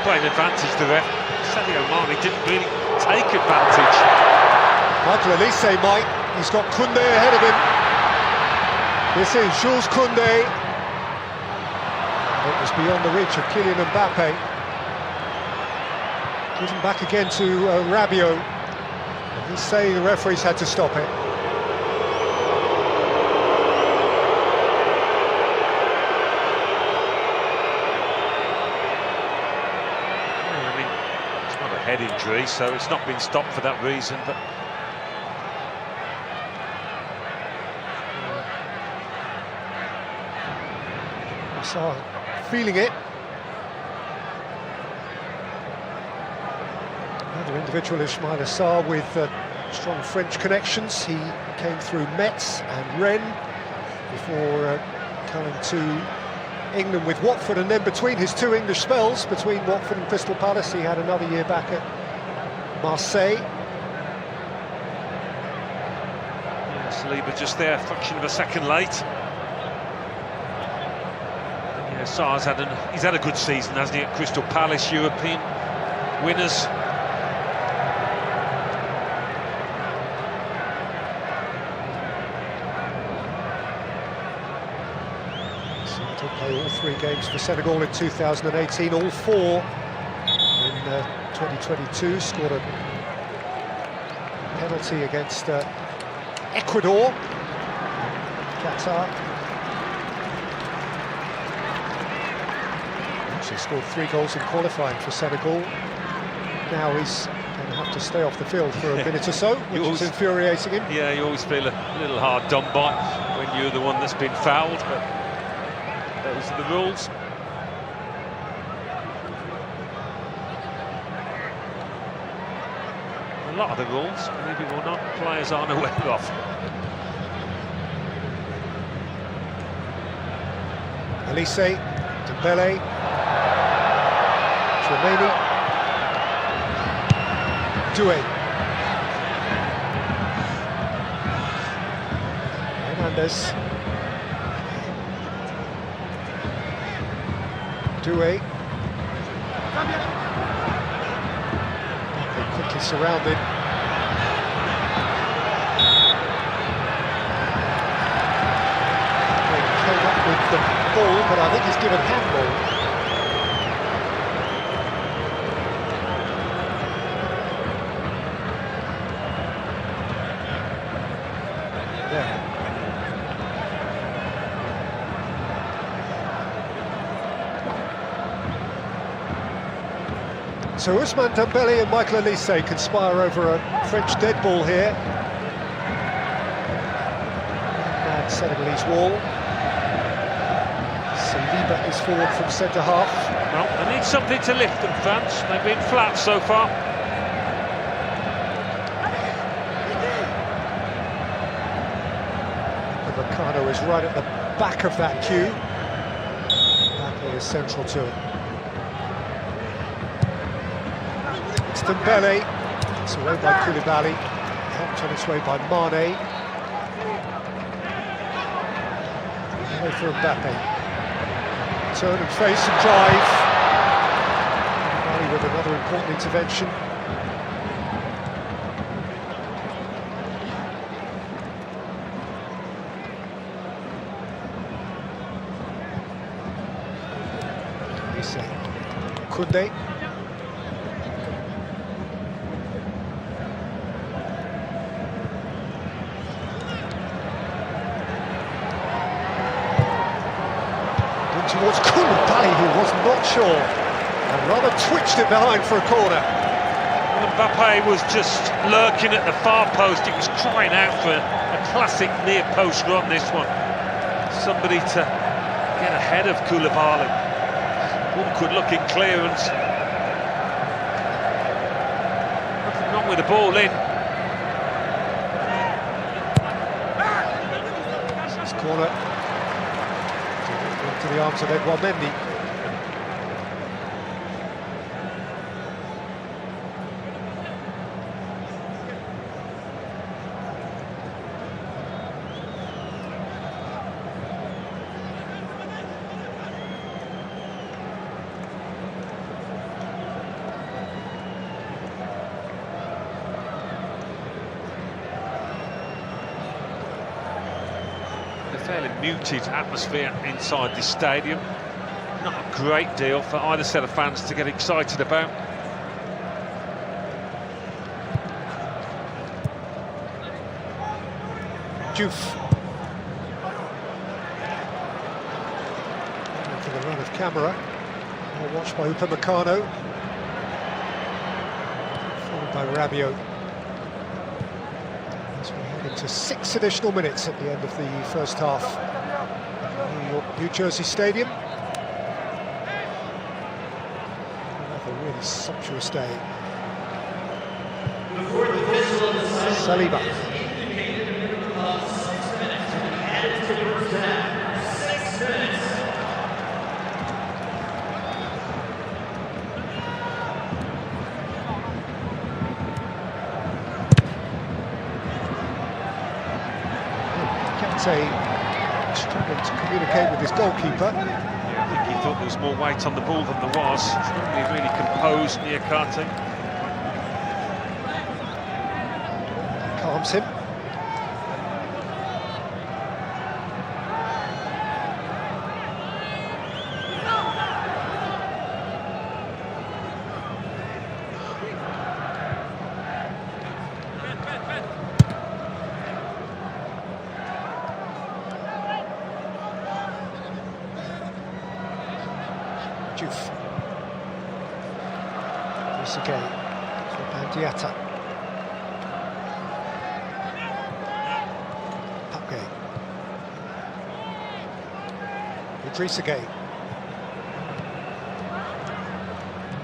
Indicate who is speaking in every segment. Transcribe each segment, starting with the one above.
Speaker 1: playing advantage, the ref. Sadio Mane didn't really take advantage.
Speaker 2: Michael Olise might. He's got Koundé ahead of him. This is Jules Koundé. It was beyond the reach of Kylian Mbappe. Given back again to Rabiot. He's saying the referees had to stop it.
Speaker 1: I mean, it's not a head injury, so it's not been stopped for that reason, but...
Speaker 2: So, feeling it. Another individual, Ismaïla Sarr, with strong French connections. He came through Metz and Rennes before coming to England with Watford, and then between his two English spells, between Watford and Crystal Palace, he had another year back at Marseille.
Speaker 1: Yeah, Saliba just there, a fraction of a second late. Sarr's he's had a good season, hasn't he, at Crystal Palace, European winners.
Speaker 2: To play all 3 games for Senegal in 2018, all 4 in 2022. Scored a penalty against Ecuador, Qatar. He scored 3 goals in qualifying for Senegal. Now he's going to have to stay off the field for a minute or so, which is infuriating him.
Speaker 1: Yeah, you always feel a little hard done by when you're the one that's been fouled, but those are the rules. A lot of the rules, maybe or not, players aren't aware of.
Speaker 2: Olise, dembele, Chouameni, Doué, Hernandez, Doué, they quickly surrounded. They came up with the ball, but I think he's given handball. So Ousmane Dembele and Michael Olise conspire over a French dead ball here. And Senegalese wall. Saliba is forward from centre-half.
Speaker 1: Well, they need something to lift them, France. They've been flat so far.
Speaker 2: Ricardo is right at the back of that queue. Mbappe is central to it. It's Dembele. It's away by Koulibaly. Helped on its way by Mane. Away for Mbappe. Turn and face and drive. Koulibaly with another important intervention. Koundé. Towards Koulibaly, who was not sure, and rather twitched it behind for a corner.
Speaker 1: Mbappe was just lurking at the far post. He was crying out for a classic near-post run, this one. Somebody to get ahead of Koulibaly. Awkward-looking clearance. Nothing wrong with the ball in.
Speaker 2: This corner into the arms of Edouard Mendy.
Speaker 1: muted atmosphere inside this stadium. Not a great deal for either set of fans to get excited about.
Speaker 2: Diouf. For the run of camera. Well watched by Upamecano. Followed by Rabiot. As we head into 6 additional minutes at the end of the first half. New Jersey Stadium. Another really sumptuous day. Saliba. Struggling to communicate with his goalkeeper.
Speaker 1: Yeah, I think he thought there was more weight on the ball than there was. He's normally really composed, Niakate.
Speaker 2: Calms him. Diouf. Once again, Diatta. Pape. Idrissa Gueye.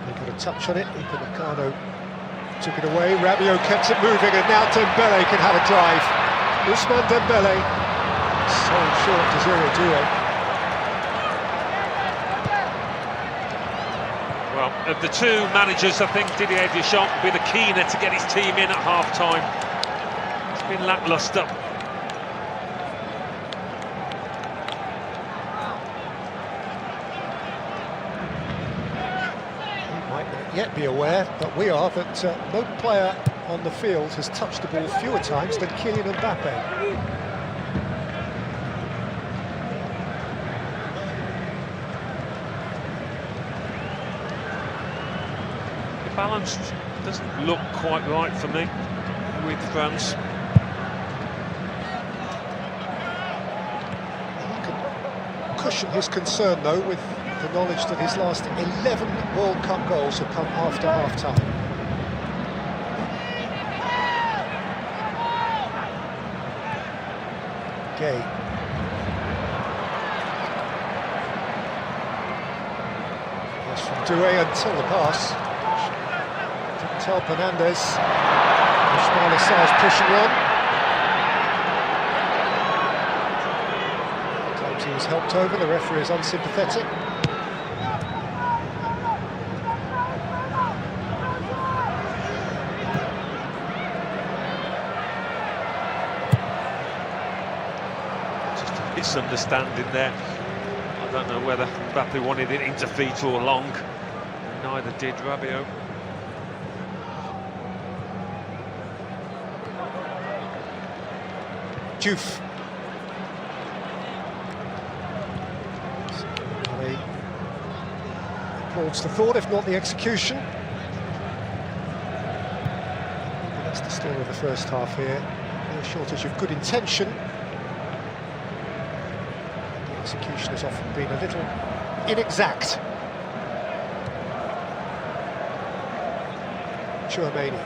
Speaker 2: He got a touch on it. Upamecano took it away. Rabiot kept it moving, and now Dembele can have a drive. Ousmane Dembele. So short to zero duo.
Speaker 1: Well, of the two managers, I think Didier Deschamps will be the keener to get his team in at half-time. It's been lacklustre.
Speaker 2: He might not yet be aware, but we are, that no player on the field has touched the ball fewer times than Kylian Mbappe.
Speaker 1: Balance doesn't look quite right for me with France.
Speaker 2: He can cushion his concern though with the knowledge that his last 11 World Cup goals have come after half-time. Gueye. Yes, from Doué until the pass. Tell Fernandez. Ismail Assar's pushing on. Claims he was helped over, the referee is unsympathetic.
Speaker 1: Just a misunderstanding there. I don't know whether Mbappe wanted it into feet or long. Neither did Rabiot.
Speaker 2: Diouf. He applauds the thought, if not the execution. But that's the story of the first half here. No shortage of good intention. The execution has often been a little inexact. Chouameni.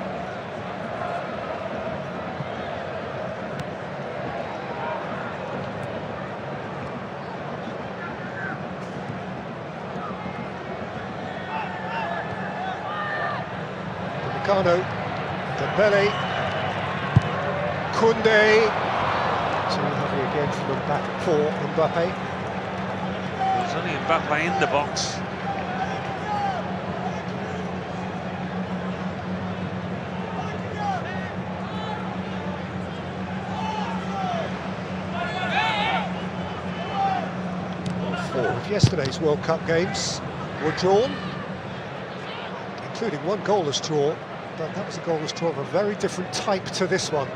Speaker 2: Upamecano, Dembele, Koundé, too heavy again for Mbappe.
Speaker 1: There's only Mbappe in the box.
Speaker 2: All 4 of yesterday's World Cup games were drawn, including one goalless draw, but that was a goalless draw of a very different type to this one,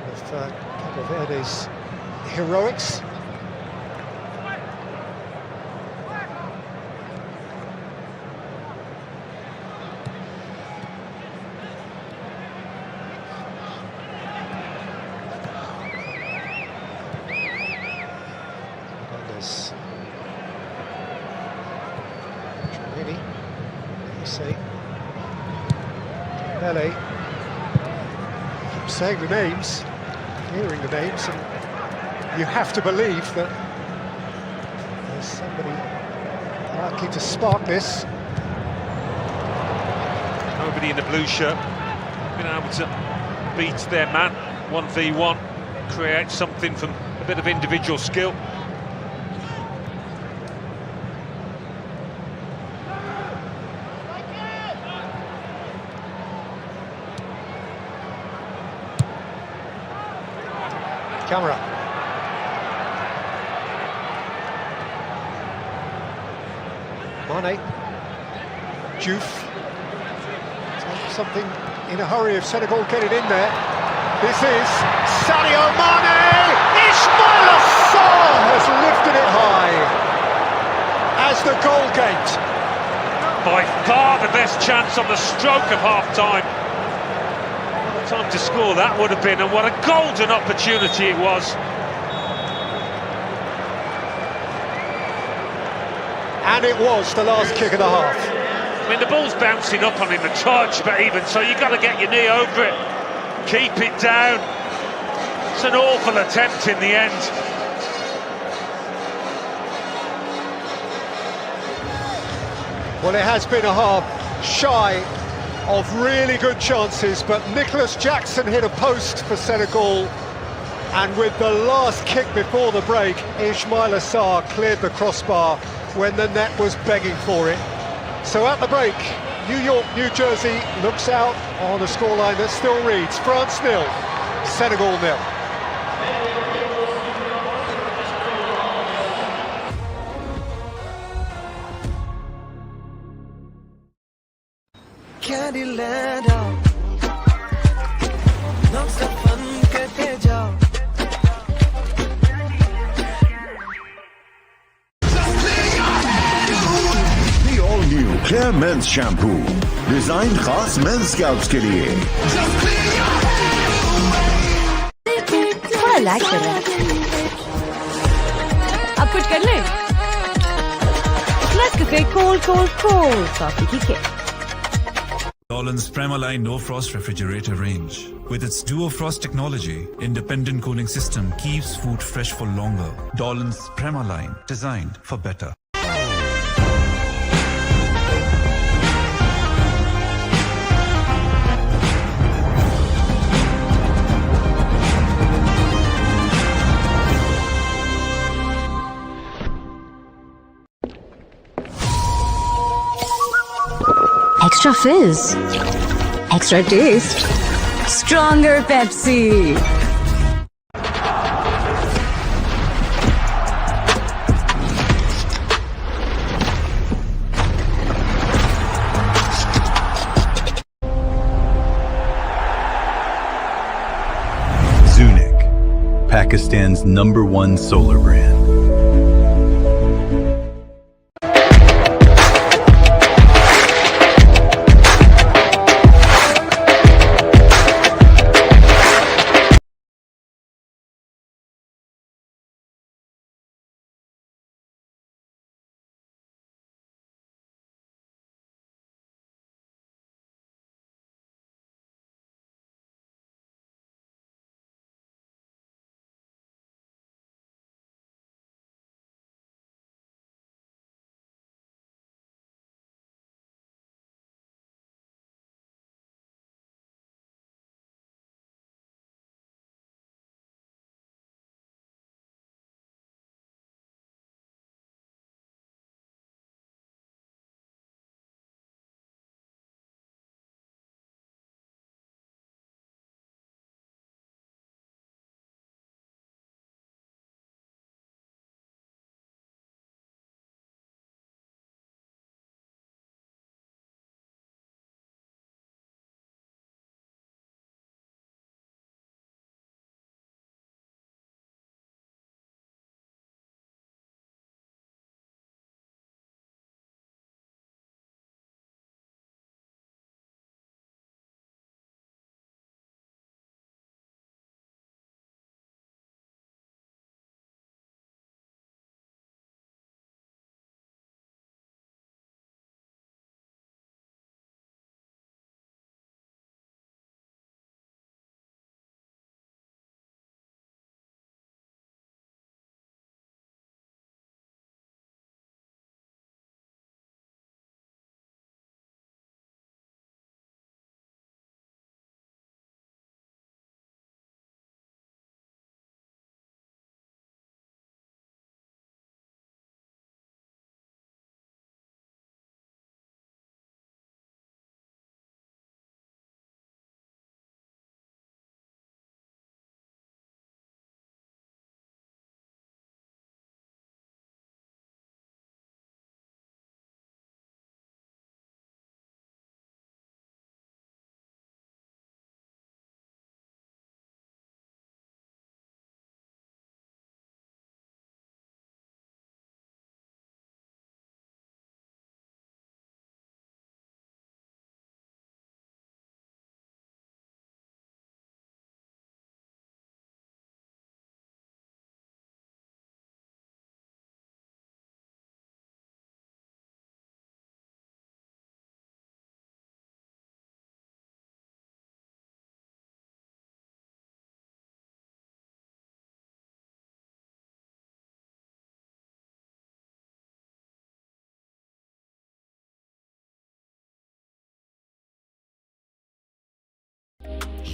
Speaker 2: with Cabo Verde's heroics Maybe. You see. Dembele. Keep saying the names, hearing the names, and you have to believe that there's somebody likely to spark this.
Speaker 1: Nobody in the blue shirt been able to beat their man 1v1, create something from a bit of individual skill.
Speaker 2: Camera. Mane. Diouf. Something in a hurry if Senegal get it in there. This is Sadio Mane! Ismail Assar has lifted it high as the goal gate.
Speaker 1: By far the best chance on the stroke of half-time. What a time to score that would have been, and what a golden opportunity it was.
Speaker 2: And it was the last kick of the half.
Speaker 1: I mean, the ball's bouncing up on him a touch, but even so, you've got to get your knee over it. Keep it down. It's an awful attempt in the end.
Speaker 2: Well, it has been a half shy of really good chances, but Nicholas Jackson hit a post for Senegal, and with the last kick before the break, Ismail Assar cleared the crossbar when the net was begging for it. So at the break, New York, New Jersey looks out on a scoreline that still reads France 0, Senegal 0.
Speaker 3: Candyland out. Non-stop fun करते जाओ.
Speaker 4: The all-new Clear Men's Shampoo, designed खास men's scalps के लिए.
Speaker 5: थोड़ा lag कर रहा है. अब कुछ कर ले. Nescafe cold coffee की kick.
Speaker 6: Dolan's Premaline No Frost refrigerator range. With its Duo Frost technology, independent cooling system keeps food fresh for longer. Dolan's Premaline, designed for better.
Speaker 5: Extra fizz, extra taste, stronger Pepsi.
Speaker 7: Zunic, Pakistan's #1 solar brand.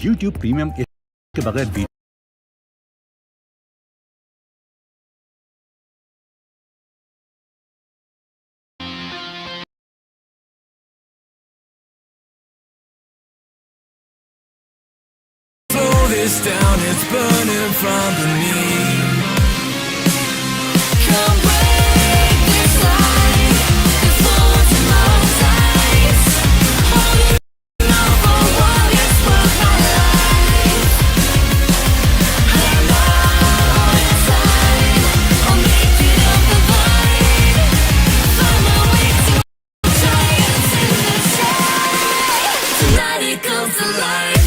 Speaker 7: YouTube premium के बगैर
Speaker 3: Slow this down, it's burning from beneath. Come break this line, this one's in my sights. Holding on for what it's worth, my life. I'm out inside, I'll make it up the vine. Find my way to giants in the sky. Tonight it comes to life.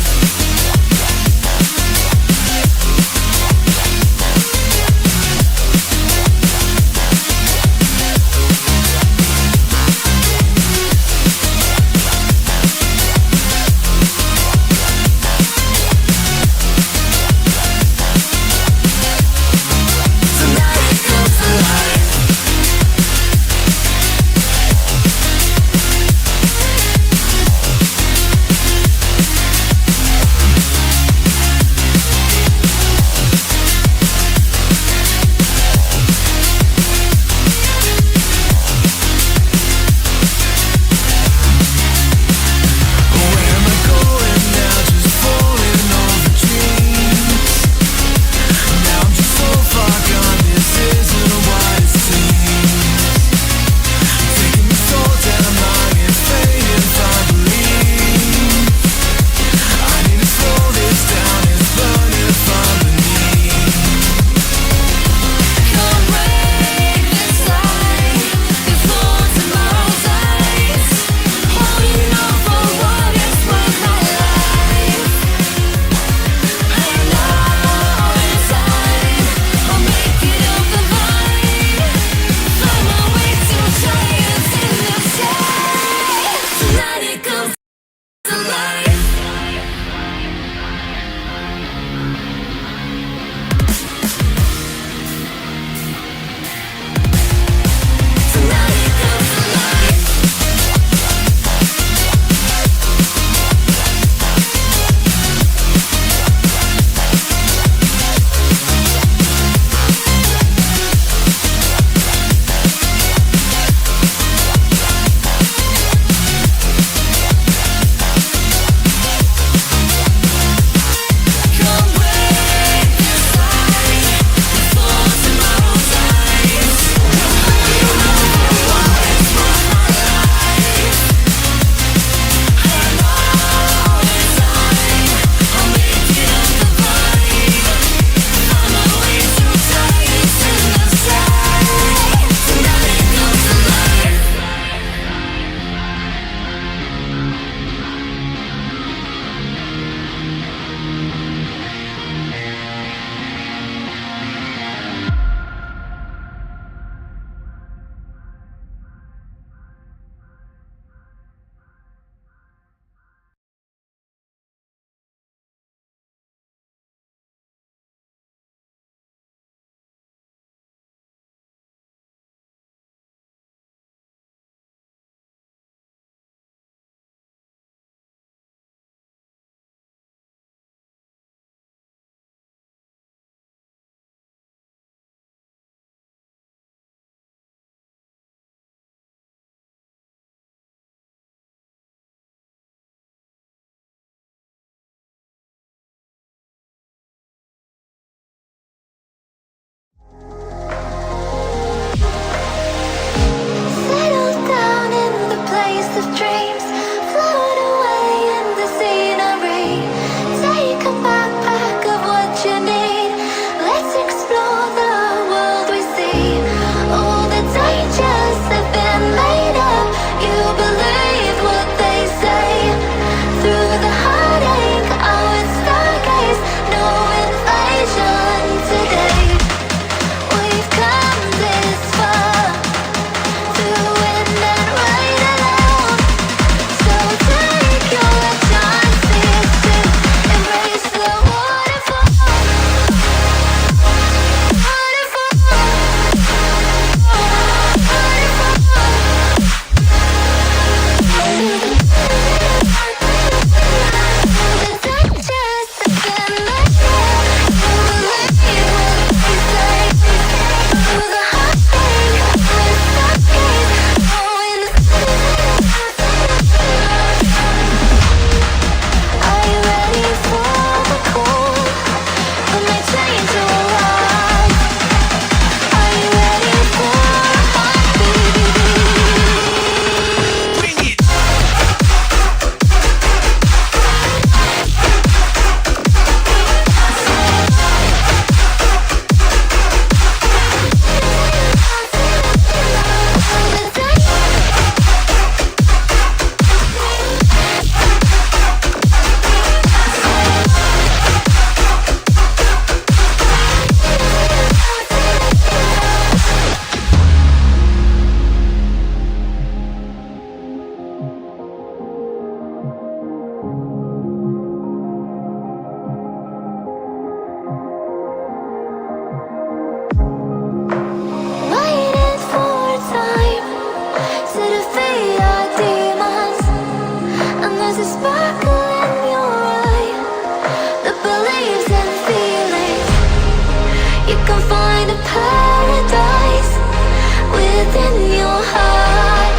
Speaker 3: within your heart.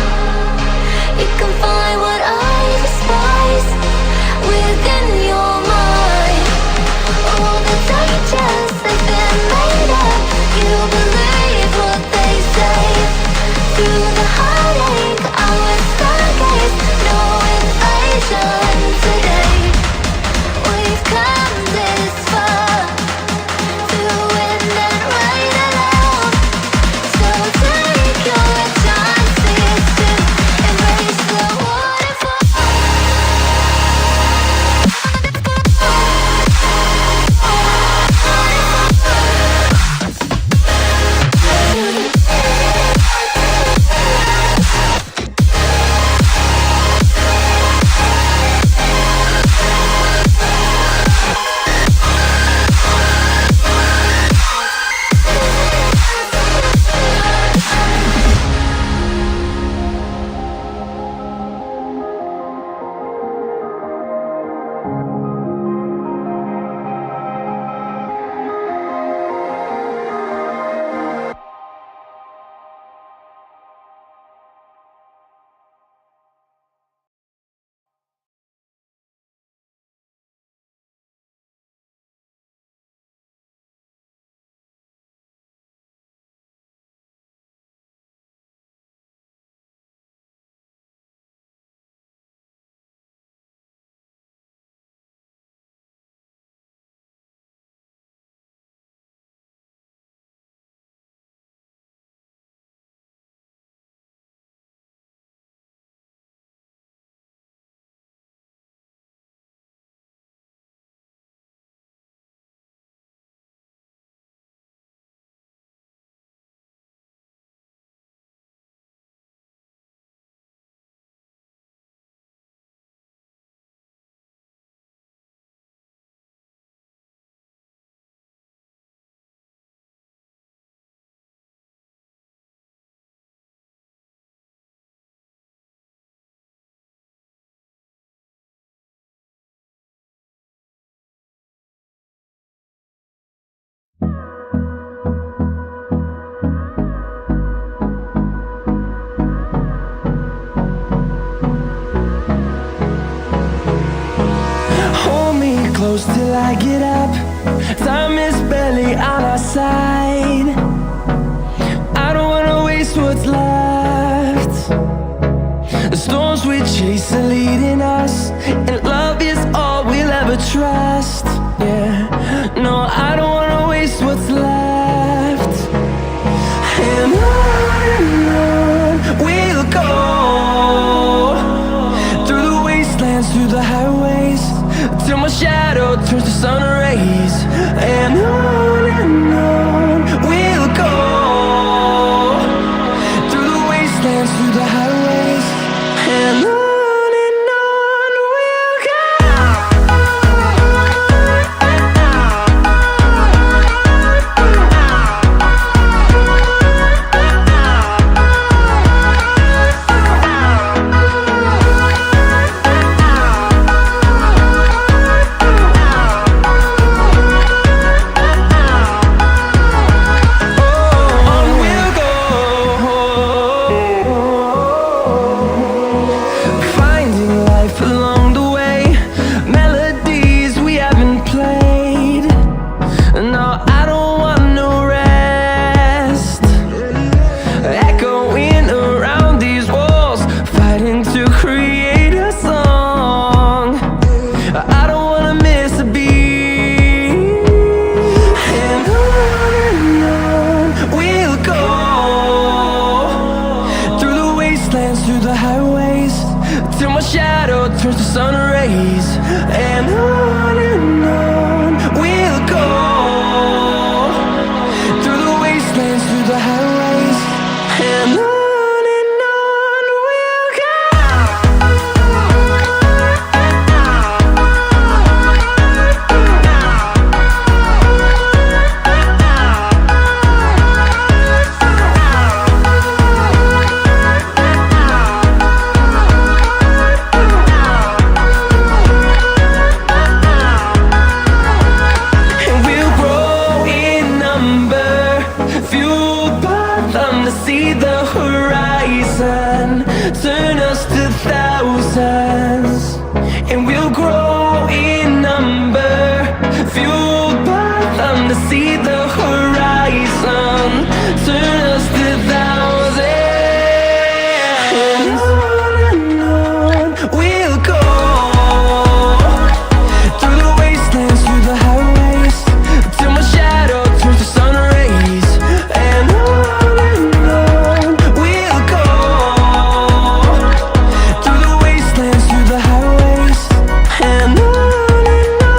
Speaker 3: You can find what I despise within your mind. All the digits have been made up. You believe what they say. Through the heartache, I was stargaze. No invasion today. We've come this far to win and ride alone. So take your chances to embrace the waterfall.
Speaker 8: Hold me close till I get up. Time is barely on our side. I don't wanna waste what's left. The storms we chase are leading us, and love is all we'll ever trust. Yeah, no, I don't wanna waste what's left. And on we'll go, through the wastelands, through the highways, till my shadow turns to sun rays. And on we'll go, through the wastelands, through the highways, and on we'll go. Turns to sun rays, and on we'll go, through the wastelands, through the highways, and on we'll go. thousand, turn us to thousands, and we'll grow in number, fueled by them to see the horizon, turn us to thousands, and on we'll go, through the wastelands, through the highways, till my shadow turns to sun rays, and on we'll go, through the wastelands, through the highways, and on we'll go.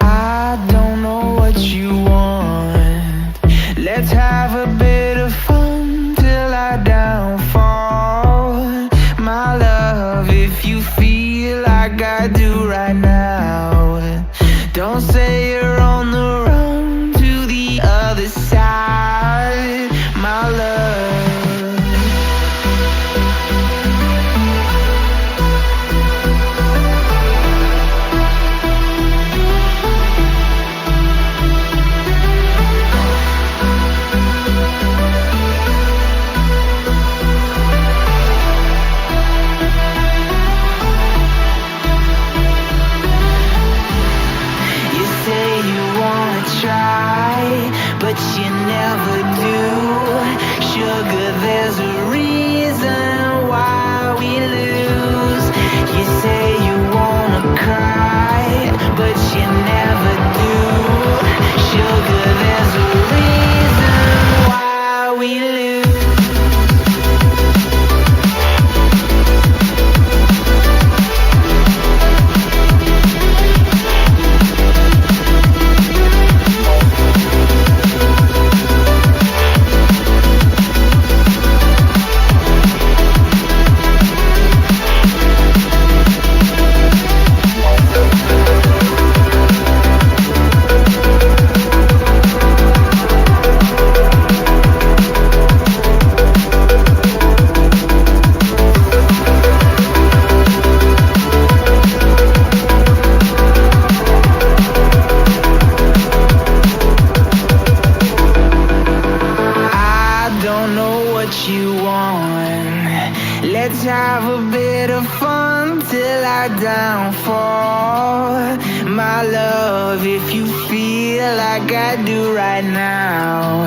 Speaker 8: I don't know what you want. Let's have a bit of fun till I downfall. My love, if you feel like I do right now, don't say you're on the run to the other side, my love. You say till our downfall. My love, if you feel like I do right now,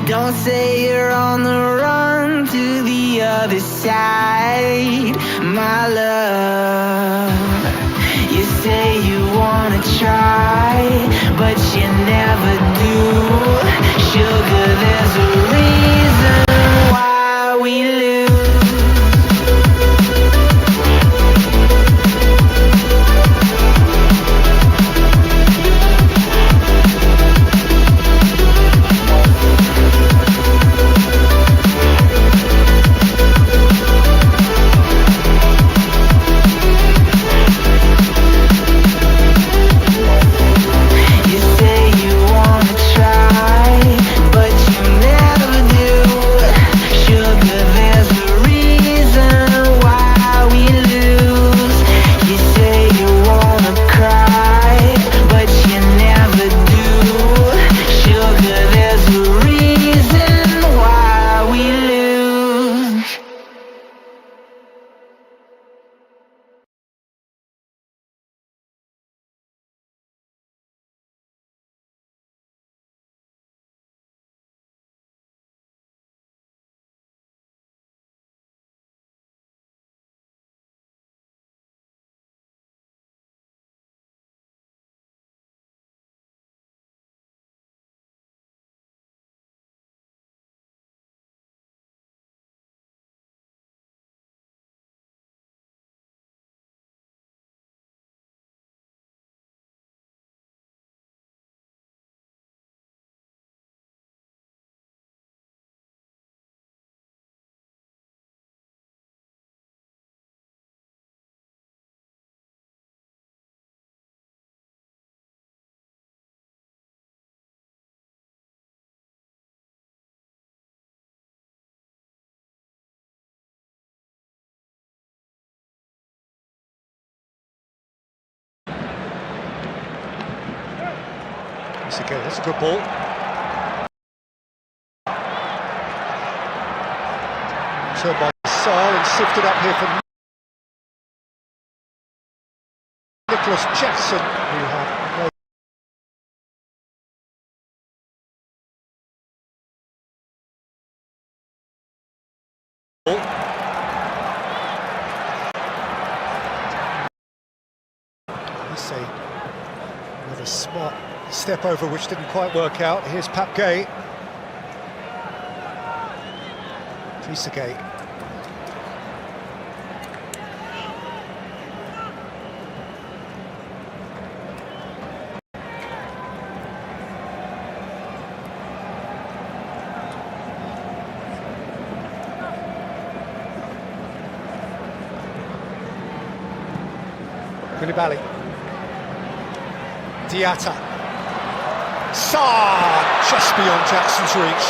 Speaker 8: don't say you're on the run to the other side. My love, you say you wanna try, but you never do. Sugar, there's a reason why we lose.
Speaker 2: Okay, that's a good ball. Turned by Sar and sifted up here for Nicholas Jackson, who had no ball. Let's another smart step over which didn't quite work out. Here's Pap Gay. Gay. Koulibaly. Diatta. Sarr, just beyond Jackson's reach.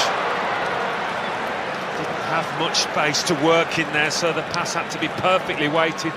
Speaker 1: Didn't have much space to work in there, so the pass had to be perfectly weighted.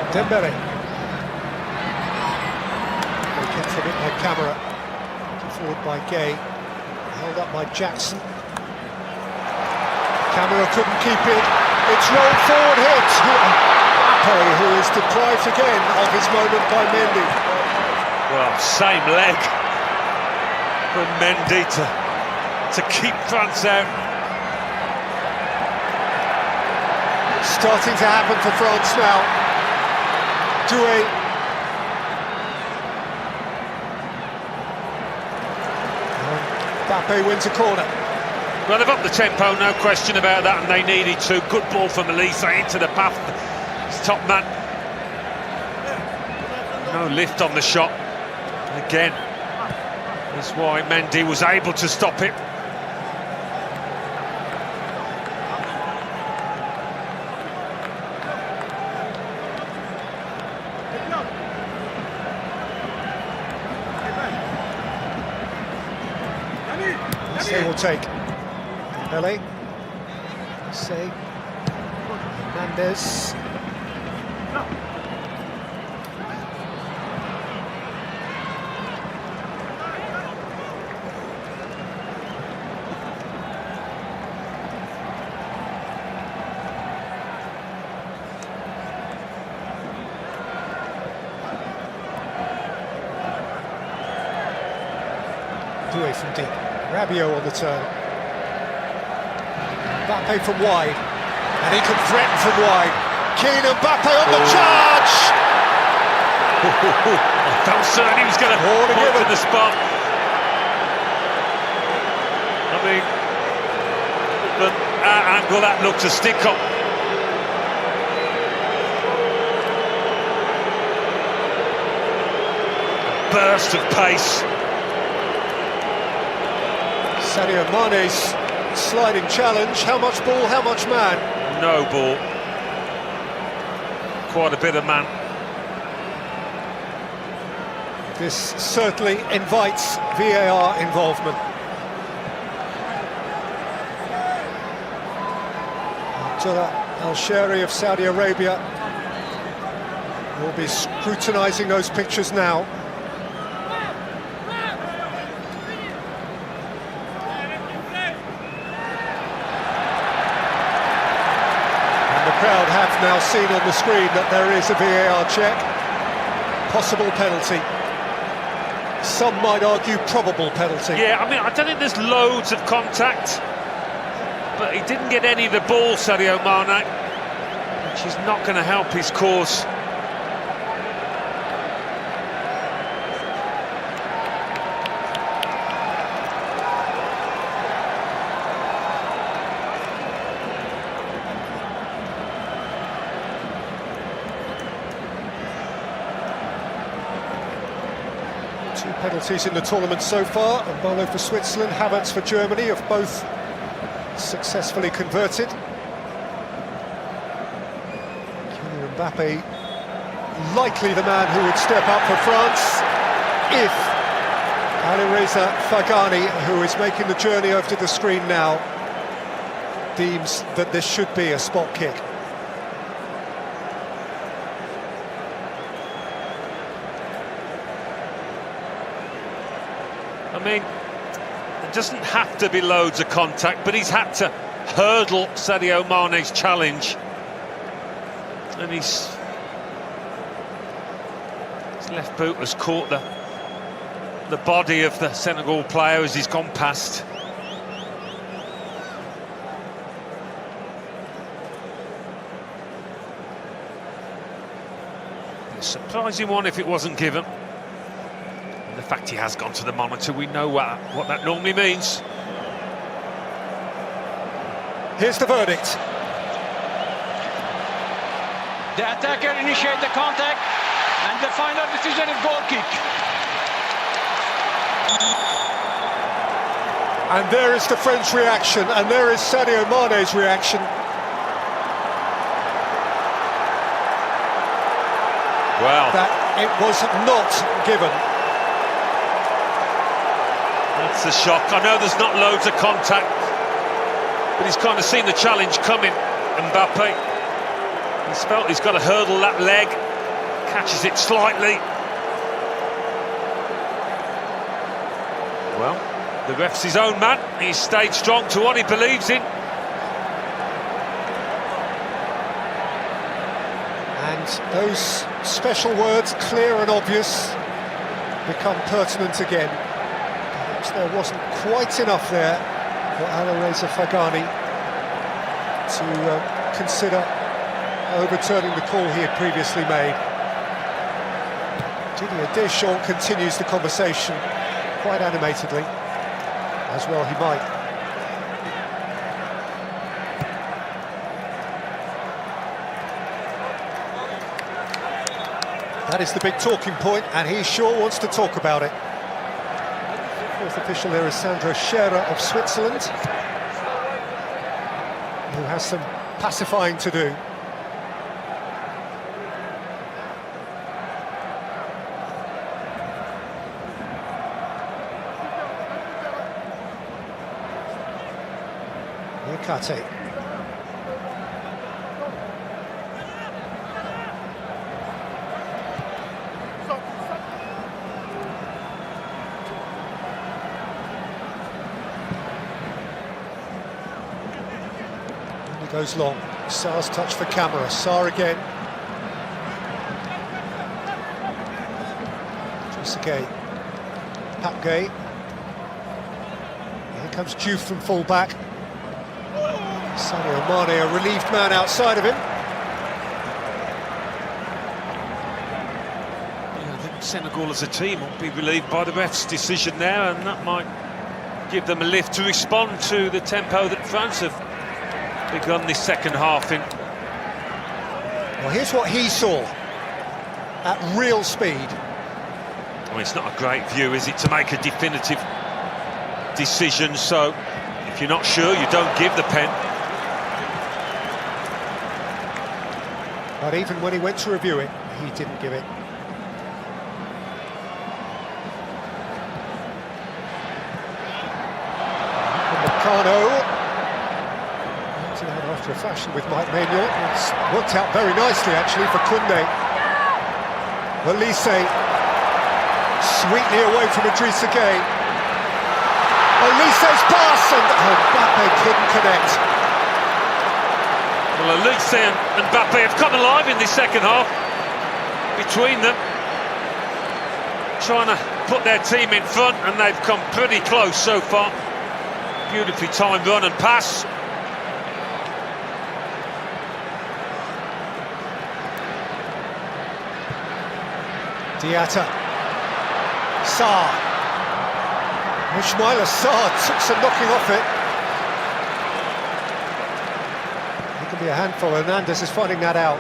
Speaker 2: Dembele. They kept from it by Camera. Forward by Gay. Held up by Jackson. Camera couldn't keep it. It's rolled forward hit. Mbappe, who is deprived again of his moment by Mendy.
Speaker 1: Well, same leg from Mendy to keep France out.
Speaker 2: Starting to happen for France now. Doué. Mbappe wins a corner.
Speaker 1: Well, they've upped the tempo, no question about that, and they needed to. Good ball from Olise into the path. His top man. No lift on the shot. Again, that's why Mendy was able to stop it.
Speaker 2: take. Dembele. Say. Mendes. Away from deep. Rabiot on the turn. Mbappe from wide. And he can threaten from wide. Mbappe on the charge!
Speaker 1: I felt certain he was going to point to the spot. I mean, but at angle that looked a stick-up. Burst of pace.
Speaker 2: Sadio Mane's sliding challenge. How much ball, how much man?
Speaker 1: No ball. Quite a bit of man.
Speaker 2: This certainly invites VAR involvement. Abdullah Al-Shari of Saudi Arabia will be scrutinising those pictures now. Crowd have now seen on the screen that there is a VAR check. Possible penalty. Some might argue probable penalty.
Speaker 1: Yeah, I mean, I don't think there's loads of contact, but he didn't get any of the ball, Sadio Mane, which is not going to help his cause.
Speaker 2: Two penalties in the tournament so far. Mbolo for Switzerland, Havertz for Germany have both successfully converted. Kylian Mbappe, likely the man who would step up for France if Alireza Fagani, who is making the journey over to the screen now, deems that this should be a spot kick.
Speaker 1: I mean, there doesn't have to be loads of contact, but he's had to hurdle Sadio Mane's challenge. And his left boot has caught the body of the Senegal player as he's gone past. A surprising one if it wasn't given. The fact he has gone to the monitor, we know what that normally means.
Speaker 2: Here's the verdict.
Speaker 9: The attacker initiates the contact, and the final decision is goal kick.
Speaker 2: And there is the French reaction, and there is Sadio Mane's reaction.
Speaker 1: Wow.
Speaker 2: That it was not given.
Speaker 1: That's a shock. I know there's not loads of contact, but he's kind of seen the challenge coming, Mbappe. He's felt he's got to hurdle that leg, catches it slightly. Well, the ref's his own man. He's stayed strong to what he believes in.
Speaker 2: And those special words, clear and obvious, become pertinent again. Perhaps there wasn't quite enough there for Alireza Fagani to consider overturning the call he had previously made. Didier Deschamps continues the conversation quite animatedly, as well he might. That is the big talking point, and he sure wants to talk about it. Fourth official there is Sandro Scherer of Switzerland, who has some pacifying to do. Kate. And he goes long. Sarr's touch for camera. Sarr again. Gay. Pat Gay. Here comes Diouf from full-back. Sadio Mane, a relieved man outside of him.
Speaker 1: Yeah, I think Senegal as a team will be relieved by the ref's decision there, and that might give them a lift to respond to the tempo that France have begun this second half in.
Speaker 2: Well, here's what he saw at real speed.
Speaker 1: Well, it's not a great view, is it, to make a definitive decision, so if you're not sure, you don't give the pen.
Speaker 2: But even when he went to review it, he didn't give it. Meccano. Out after a fashion with Mike Maignan. It's worked out very nicely, actually, for Koundé. Olise. Sweetly away from Idrissa Gueye. Olise's pass, and Mbappe couldn't connect.
Speaker 1: Well, Olise and Mbappe have come alive in this second half. Between them, trying to put their team in front, and they've come pretty close so far. Beautifully timed run and pass.
Speaker 2: Diatta. Sarr. Ismaila Sarr took some knocking off it. He can be a handful. Hernandez is finding that out.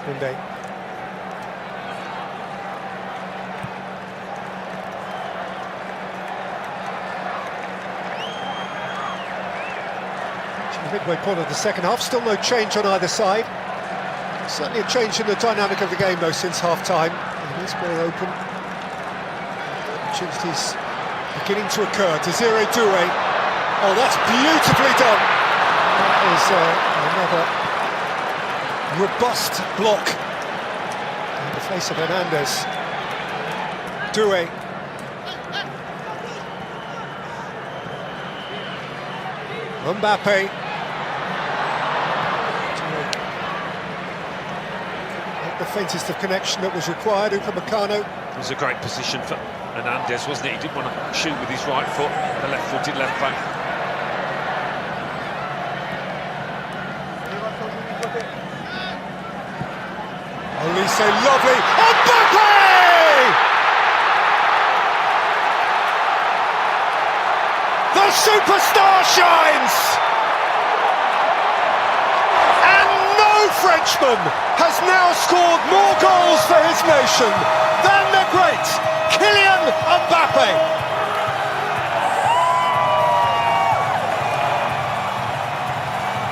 Speaker 2: Koundé. Midway point of the second half, still no change on either side. Certainly a change in the dynamic of the game though since half-time. It is more open. Opportunities beginning to occur. Desiree Doué. Oh, that's beautifully done. That is another robust block in the face of Hernandez. Doué. Mbappe. The faintest of connection that was required. Meccano.
Speaker 1: It was a great position for Hernandez, wasn't it? He didn't want to shoot with his right foot, the left-footed left back.
Speaker 2: Olise, lovely. Mbappe! The superstar shines! And no Frenchman has now scored more goals for his nation than the great Kylian Mbappe.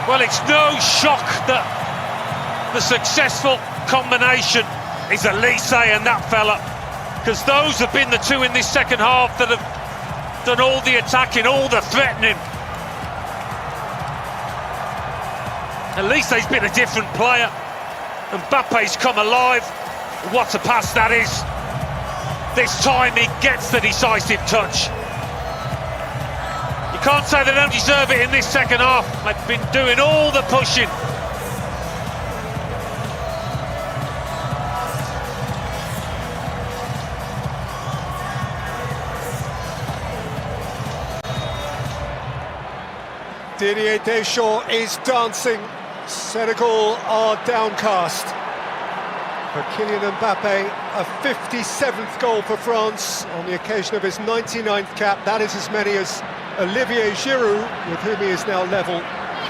Speaker 1: Well, it's no shock that the successful combination is Olise and that fella, because those have been the two in this second half that have done all the attacking, all the threatening. Olise's been a different player. Mbappe's come alive. What a pass that is. This time he gets the decisive touch. You can't say they don't deserve it in this second half. They've been doing all the pushing.
Speaker 2: Didier Deschamps is dancing. Senegal are downcast. For Kylian Mbappe, a 57th goal for France on the occasion of his 99th cap. That is as many as Olivier Giroud, with whom he is now level,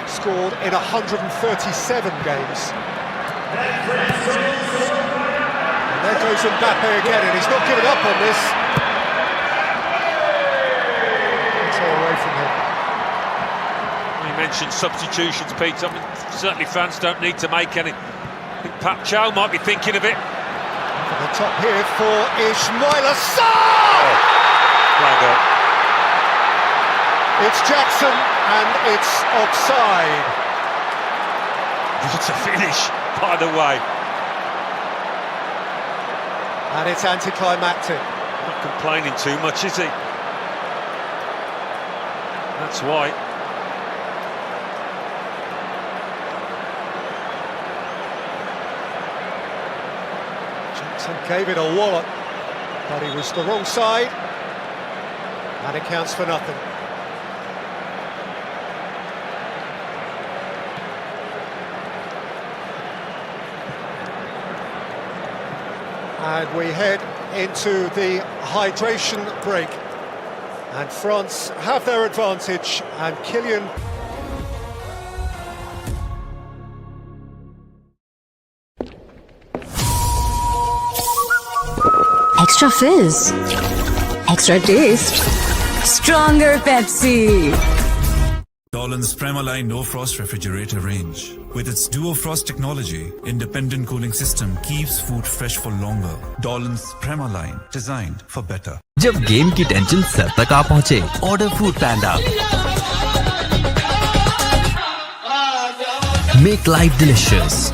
Speaker 2: scored in 137 games. And there goes Mbappe again, and he's not given up on this.
Speaker 1: mentioned substitutions, Pete. I mean, certainly fans don't need to make any. I think Pat Chow might be thinking of it.
Speaker 2: From the top here for Ismail Assar!
Speaker 1: Flag up.
Speaker 2: It's Jackson and it's offside.
Speaker 1: What a finish, by the way.
Speaker 2: And it's anticlimactic.
Speaker 1: Not complaining too much, is he? That's why.
Speaker 2: Jackson gave it a wallop, but he was the wrong side, and it counts for nothing. And we head into the hydration break. And France have their advantage, and Kylian...
Speaker 5: Extra fizz. Extra taste. Stronger Pepsi.
Speaker 6: Dolan's Premaline No Frost refrigerator range. With its Duo Frost technology, independent cooling system keeps food fresh for longer. Dolan's Premaline, designed for better.
Speaker 10: जब game की tension sir तक आ पहुंचे, order food panda. Make life delicious.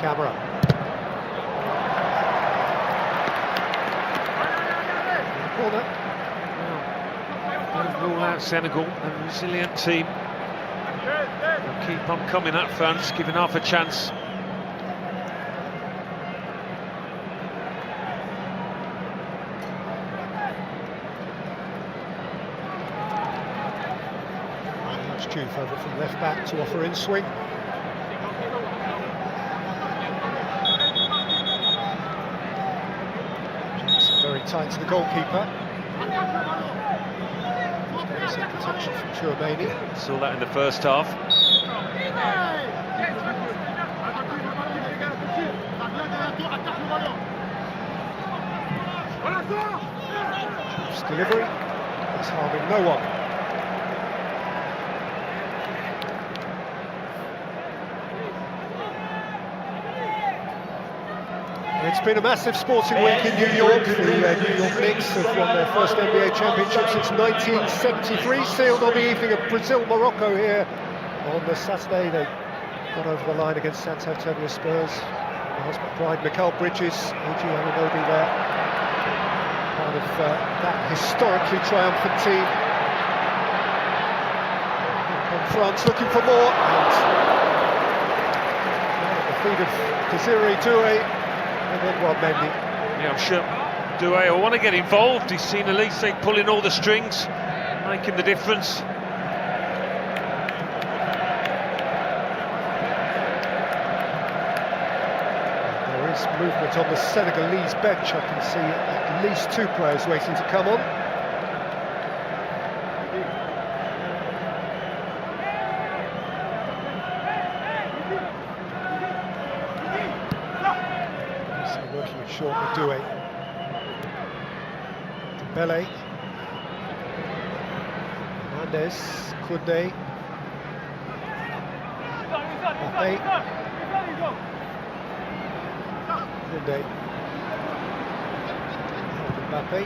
Speaker 2: Camera. corner.
Speaker 1: Don't rule out Senegal, a resilient team. They'll keep on coming at France, giving half a chance.
Speaker 2: Juve over from left back to offer in swing. Very tight to the goalkeeper. Some protection from Chouameni.
Speaker 1: Saw that in the first half.
Speaker 2: Juve's delivery is harming no one. It's been a massive sporting week in New York. The New York Knicks have won their first NBA championship since 1973, sealed on the evening of Brazil-Morocco here on the Saturday. They got over the line against San Antonio Spurs. Miles McBride, Mikal Bridges, A.G. Anunoby there. Part of that historically triumphant team. And France looking for more. And the feet of Desiree Doué. And then Mendy.
Speaker 1: Yeah, I'm sure Doué will want to get involved. He's seen Olise pulling all the strings, making the difference.
Speaker 2: There is movement on the Senegalese bench. I can see at least two players waiting to come on. Short with Doué. Dembele. Hernandez. Koundé. Mbappe. Koundé. Mbappe.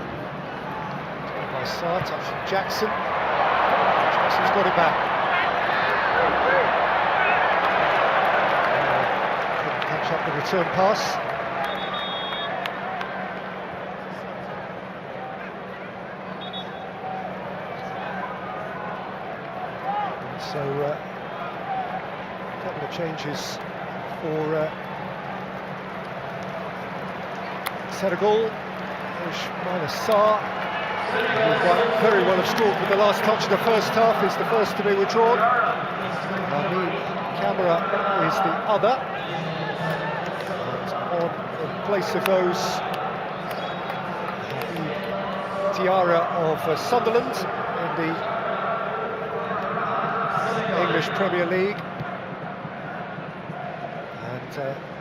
Speaker 2: By Sarr, touch from Jackson. Jackson's got it back. Couldn't catch up the return pass. So, a couple of changes for Senegal. Minus Sarr, who very well have scored with the last touch of the first half, is the first to be withdrawn. Camera is the other. And on in place of those, the Diarra of Sunderland in the English Premier League, and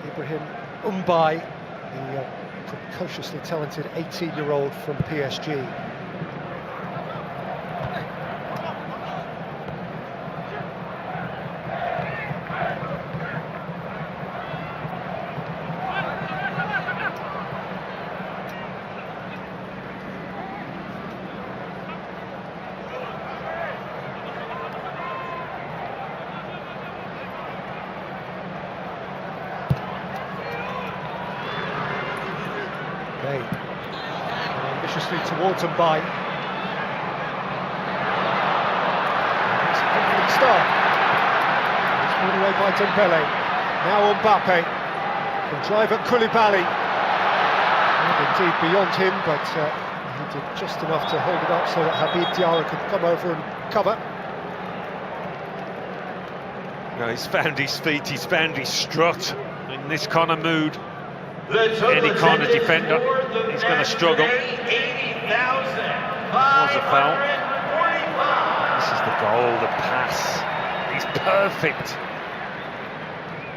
Speaker 2: Ibrahim Mbappe, the precociously talented 18-year-old from PSG. Ambitiously towards Mbappe. It's a confident start. It's pulled away by Dembele. Now Mbappe can drive at Koulibaly. And indeed beyond him, but he did just enough to hold it up so that Habib Diarra could come over and cover.
Speaker 1: No, he's found his feet, he's found his strut in this kind of mood. Any kind of defender is going to struggle. That was a foul. This is the goal, the pass. He's perfect.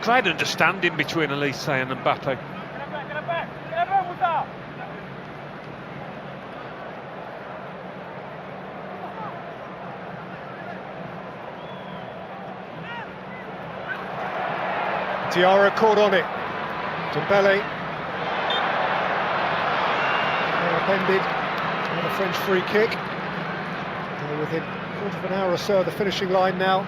Speaker 1: Great understanding between Olise and Mbappe.
Speaker 2: Diarra caught on it. Dembele. Ended on a French free kick. They're within a quarter of an hour or so of the finishing line now.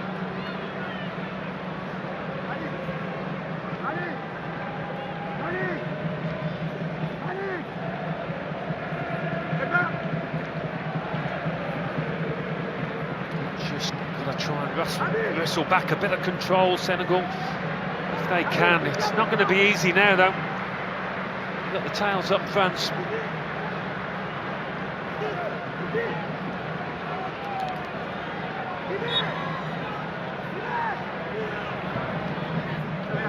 Speaker 1: wrestle back a bit of control, Senegal, if they can. It's not going to be easy now, though. You've got the tails up, France.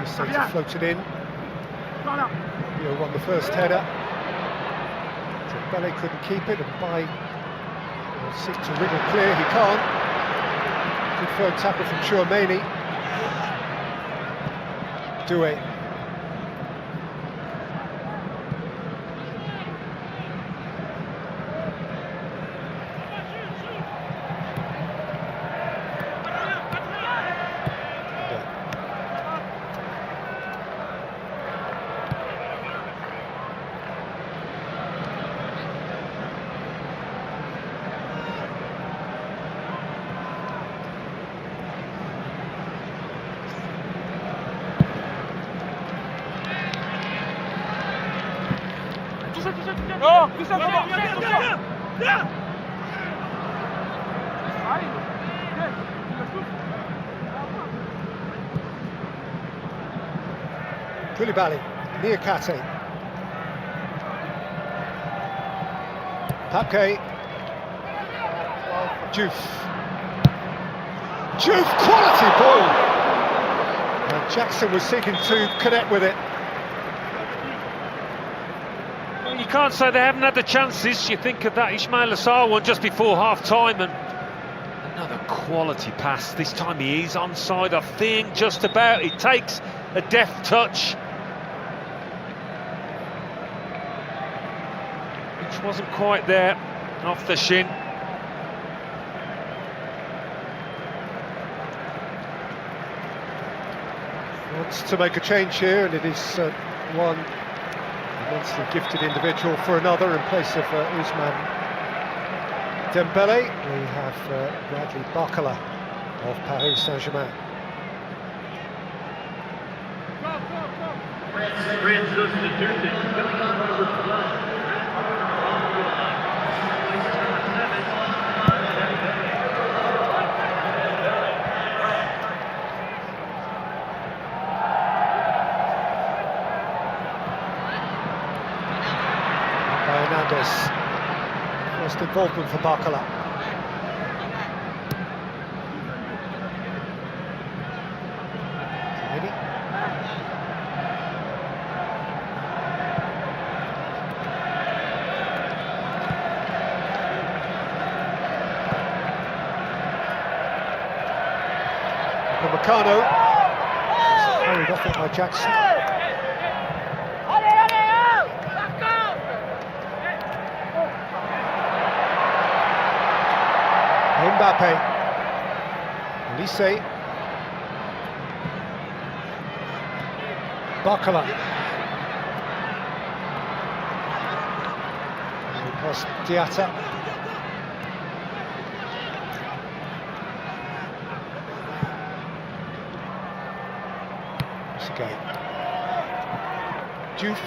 Speaker 2: Centre floated in. Fabio won the first header. Dembele couldn't keep it, and by seek to wriggle clear, he can't. Good firm tackle from Chouameni. Doué. Koulibaly, Niakate, Pape, Diouf, quality ball, and Jackson was seeking to connect with it.
Speaker 1: Well, you can't say they haven't had the chances. You think of that Ismail Assar one just before half-time, and another quality pass. This time he is onside, I think, just about. It takes a deft touch, which wasn't quite there, off the shin.
Speaker 2: Wants to make a change here, and it is one immensely gifted individual for another in place of Ousmane Dembele. We have Bradley Barcola of Paris Saint-Germain. First involvement for Barcola. Meccano, hurried off it by Jackson. Mbappe, olise, Barcola, past Diatta, once again, Diouf.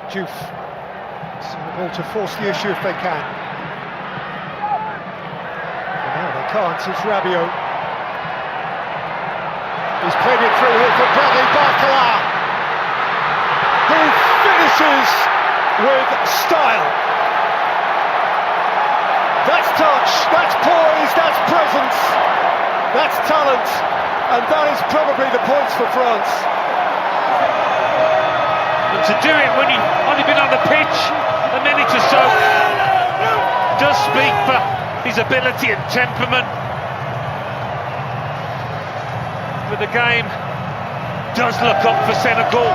Speaker 2: Diouf. Senegal to force the issue if they can. But now they can't, it's Rabiot. He's played it through here for Bradley Barcola, who finishes with style. That's touch, that's poise, that's presence, that's talent, and that is probably the points for France.
Speaker 1: And to do it when you've only been on the pitch a minute or so does speak for his ability and temperament. But the game does look up for Senegal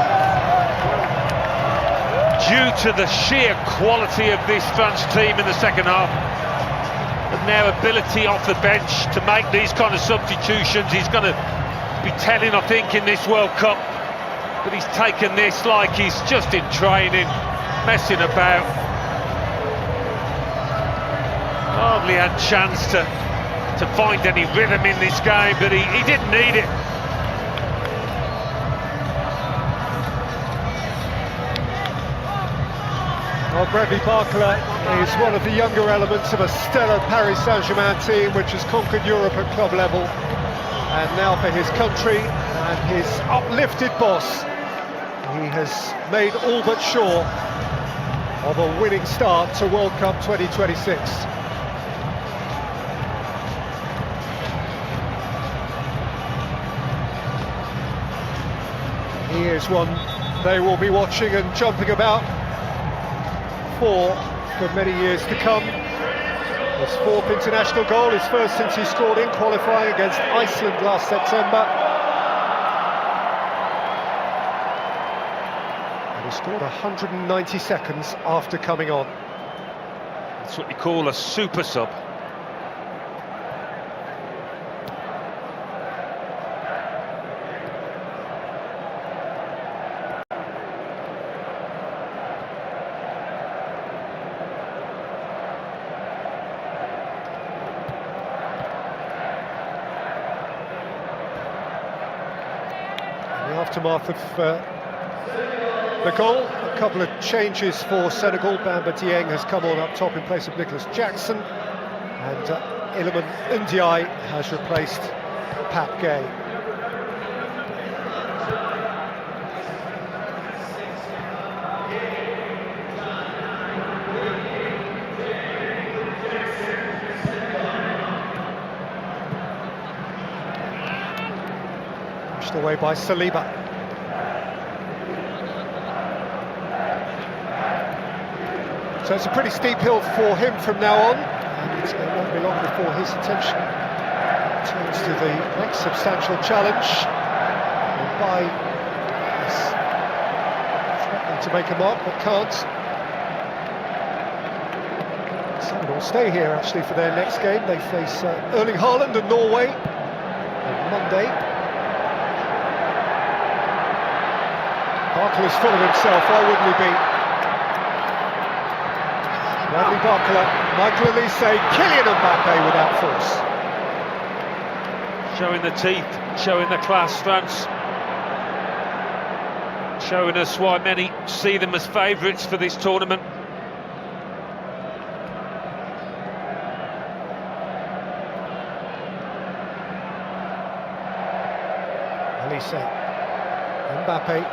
Speaker 1: due to the sheer quality of this France team in the second half, and their ability off the bench to make these kind of substitutions is going to be telling, I think, in this World Cup. but he's taken this like he's just in training, messing about. Hardly had chance to find any rhythm in this game, but he didn't need it.
Speaker 2: Well, Bradley Barcola is one of the younger elements of a stellar Paris Saint-Germain team which has conquered Europe at club level. And now for his country and his uplifted boss, he has made all but sure of a winning start to World Cup 2026. He is one they will be watching and jumping about for many years to come. His fourth international goal, his first since he scored in qualifying against Iceland last September. And he scored 190 seconds after coming on.
Speaker 1: That's what you call a super sub.
Speaker 2: Aftermath of the goal, a couple of changes for Senegal. Bamba Dieng has come on up top in place of Nicholas Jackson, and Iliman Ndiaye has replaced Pat Gay. Pushed away by Saliba. So it's a pretty steep hill for him from now on, and it won't be long before his attention turns to the next substantial challenge. Mbappe is threatening to make a mark, but can't. Senegal stay here actually for their next game. They face Erling Haaland and Norway on Monday. Barcola's full of himself, why wouldn't he be? Bradley Barcola, Michael Olise, Kylian Mbappe without force.
Speaker 1: Showing the teeth, showing the class, France. Showing us why many see them as favourites for this tournament.
Speaker 2: Olise, Mbappe.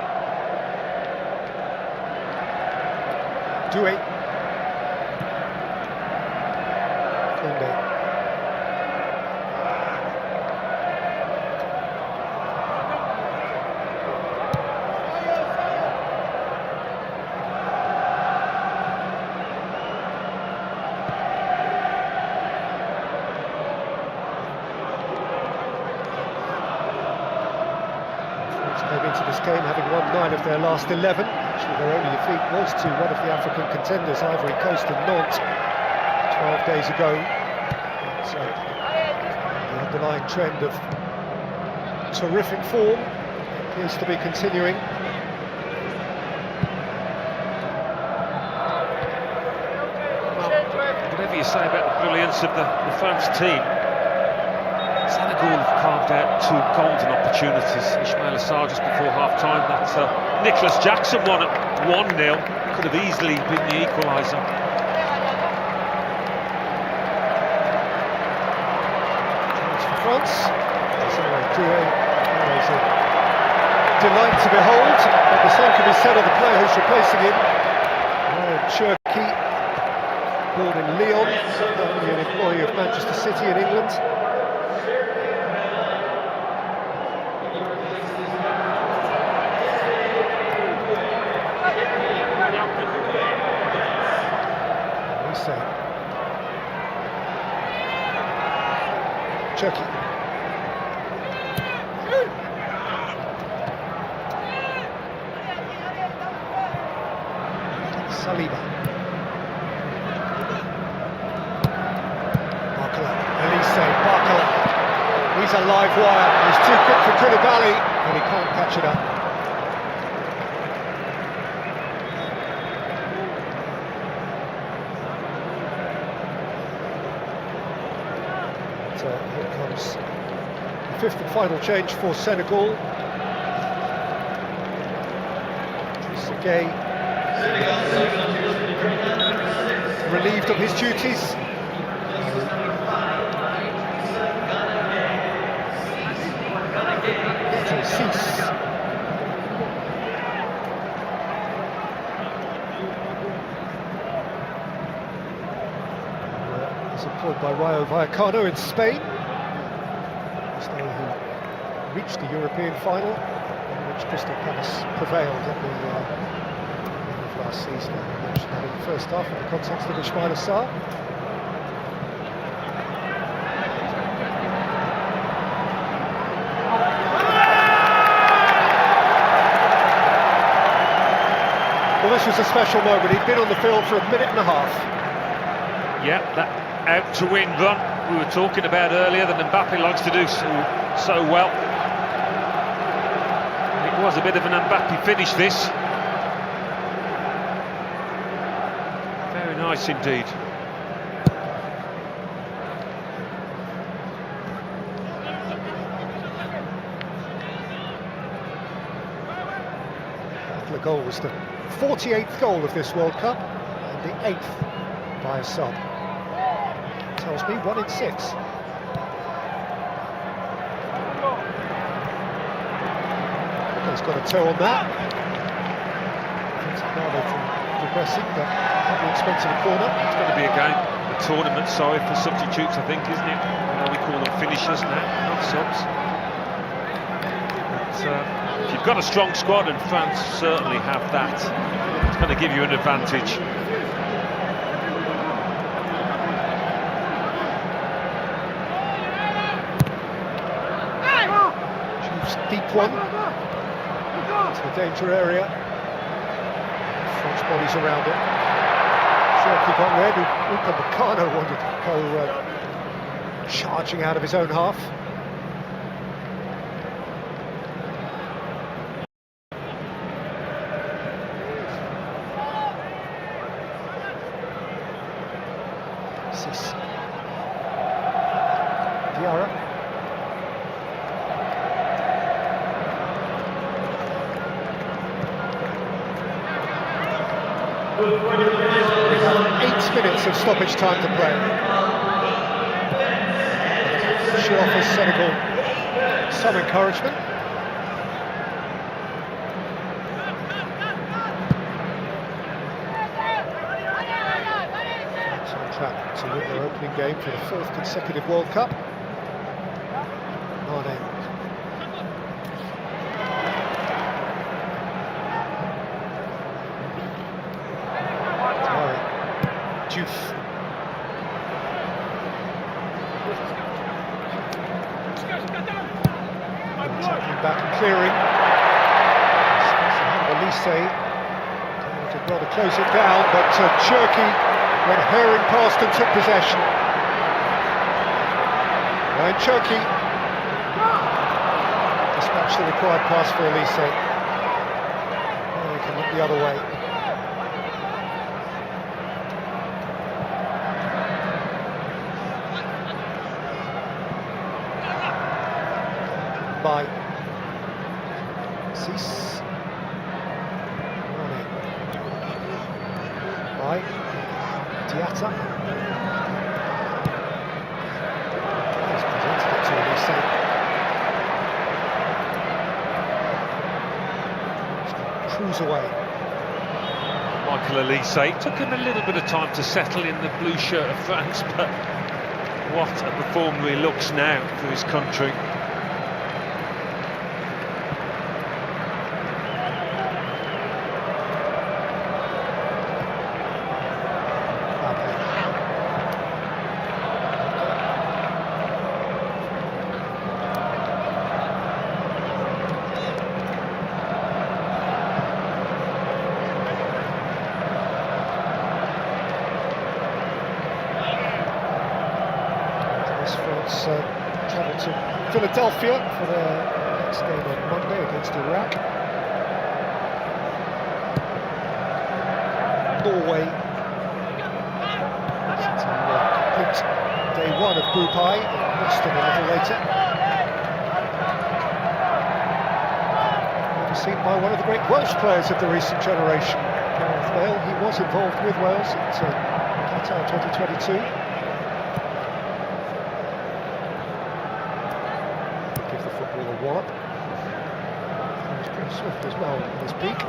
Speaker 2: Doué. Came into this game having won 9 of their last 11. Actually, their only defeat was to one of the African contenders, Ivory Coast and Nantes, 12 days ago. But, the underlying trend of terrific form appears to be continuing.
Speaker 1: Well, whatever you say about the brilliance of the France team, Senegal have carved out 2 golden opportunities. Ismail Assar just before half-time. That Nicholas Jackson one at 1-0 could have easily been the equaliser.
Speaker 2: France. It's a delight to behold, but the same can be said of the player who's replacing him. Ryan Cherki, born in Lyon, currently an employee of Manchester City in England. Cherki. Saliba. Barcola. Olise. Barcola. He's a live wire. He's too quick for Koulibaly, and he can't catch it up. here comes the fifth and final change for Senegal. Gay relieved of his duties. Cease. He's employed by Rayo Vallecano in Spain. Who reached the European final, in which Crystal Palace prevailed at the last season. I mentioned that in the first half in the context of Ismail Assar. Well, this was a special moment. He'd been on the field for a minute and a half.
Speaker 1: Yeah, that out-to-win run we were talking about earlier that Mbappe likes to do so well. It was a bit of an Mbappe finish, this. Very nice indeed.
Speaker 2: The goal was the 48th goal of this World Cup and the 8th by a sub. Tells me 1 in 6. He's got a toe on that. Progressing, but probably expecting a corner.
Speaker 1: It's going to be a tournament, sorry, for substitutes, I think, isn't it? We call them finishers now, not subs. But, if you've got a strong squad, and France certainly have that, it's going to give you an advantage.
Speaker 2: Deep one into the danger area. French bodies around it. Cherki got red. Upamecano wanted to go charging out of his own half. Diarra. We have 8 minutes of stoppage time to play. She offers Senegal some encouragement. It's on track to win their opening game for the 4th consecutive World Cup. Mane. Back and clearing. Olise to rather close it down, but Cherki went hurrying past and took possession. And Cherki dispatched the required pass for Olise. Oh, he can look the other way. By Cease. By Diatta. He's presented it to Olise. Cruise away.
Speaker 1: Michael Olise took him a little bit of time to settle in the blue shirt of France, but what a performer he looks now for his country.
Speaker 2: Travel to Philadelphia for their next game on Monday against Iraq. Norway complete day one of Group I in Boston a little later. Seen by one of the great Welsh players of the recent generation, Gareth Bale. He was involved with Wales at Qatar 2022. Give the football a wallop. He was pretty swift as well in his peak.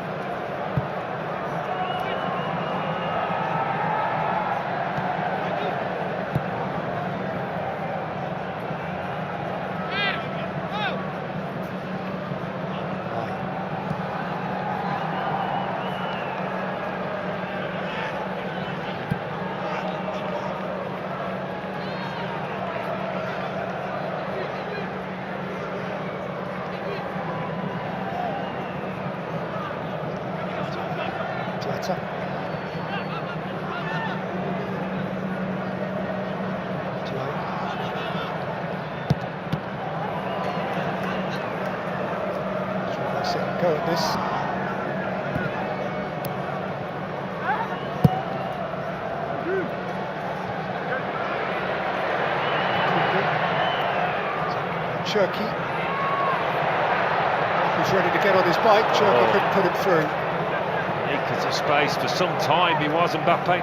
Speaker 2: Second go at this. Cherky. He's ready to get on his bike. Cherky couldn't put him through.
Speaker 1: Acres of space for some time, he was Mbappe.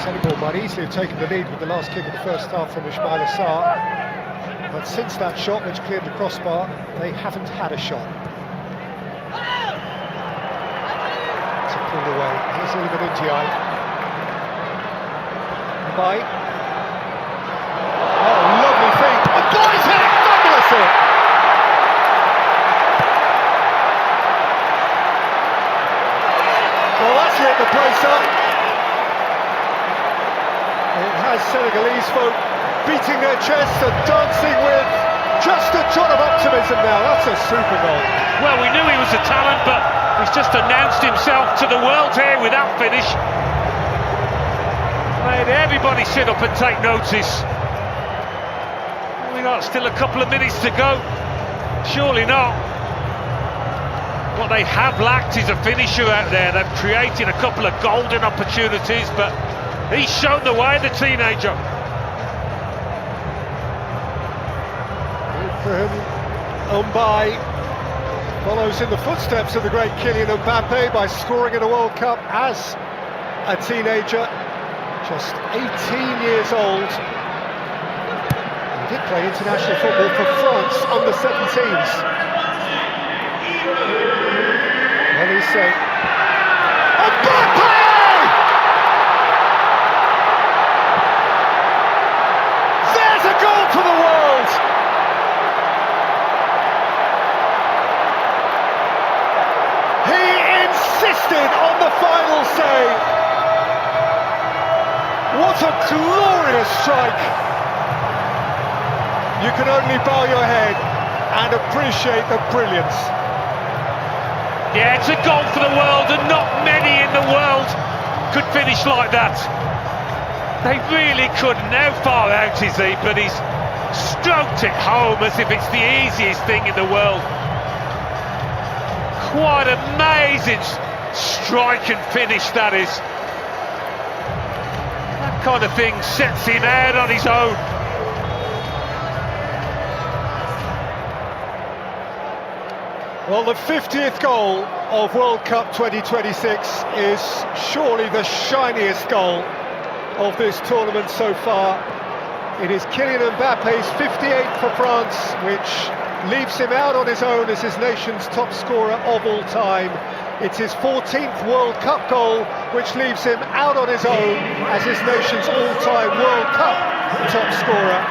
Speaker 2: Senegal might easily have taken the lead with the last kick of the first half from Ismail Assar, but since that shot which cleared the crossbar, they haven't had a shot. It's pulled away. Here's Iliman Ndiaye. Mbappe. Oh, lovely feet. Mbappe's hit! Fabulous hit! Well, that's lit the place up. It has Senegalese folk beating their chests and dancing with just a jot of optimism now. That's a super goal.
Speaker 1: Well, we knew he was a talent, but he's just announced himself to the world here with that finish. Made everybody sit up and take notice. We got still a couple of minutes to go. Surely not. What they have lacked is a finisher out there. They've created a couple of golden opportunities, but he's shown the way, the teenager.
Speaker 2: Mbappe follows in the footsteps of the great Kylian Mbappe by scoring in a World Cup as a teenager, just 18 years old. He did play international football for France under 17s. Olise. Mbappe! There's a goal for the world! He insisted on the final save. What a glorious strike! You can only bow your head and appreciate the brilliance.
Speaker 1: Yeah, it's a goal for the world, and not many in the world could finish like that. They really couldn't. How far out is he? But he's stroked it home as if it's the easiest thing in the world. Quite amazing strike and finish that is. That kind of thing sets him out on his own.
Speaker 2: Well, the 50th goal of World Cup 2026 is surely the shiniest goal of this tournament so far. It is Kylian Mbappe's 58th for France, which leaves him out on his own as his nation's top scorer of all time. It's his 14th World Cup goal, which leaves him out on his own as his nation's all-time World Cup top scorer.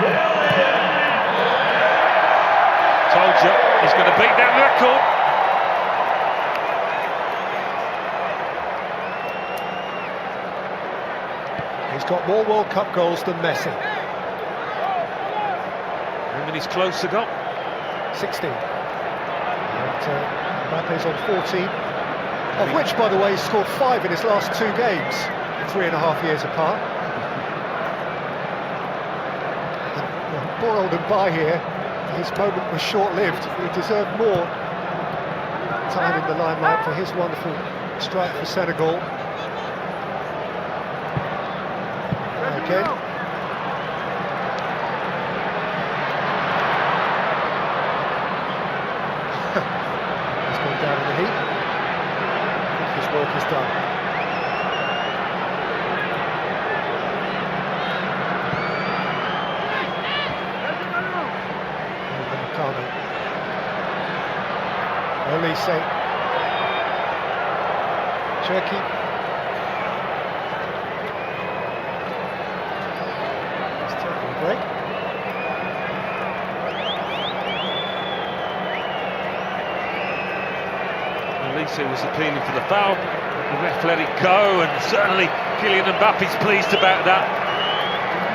Speaker 1: Told you, he's going to beat that record.
Speaker 2: He's got more World Cup goals than Messi.
Speaker 1: How many's close to got?
Speaker 2: 16. And Mbappe's on 14, of which, by the way, he scored 5 in his last 2 games, 3.5 years apart. Poor old Mbappe here. His moment was short-lived. He deserved more time in the limelight for his wonderful strike for Senegal. Again. He's gone down in the heat. I think his work is done. Olise, Turkey. He's taking a break.
Speaker 1: Olise was appealing for the foul. The ref let it go, and certainly Kylian Mbappe's pleased about that.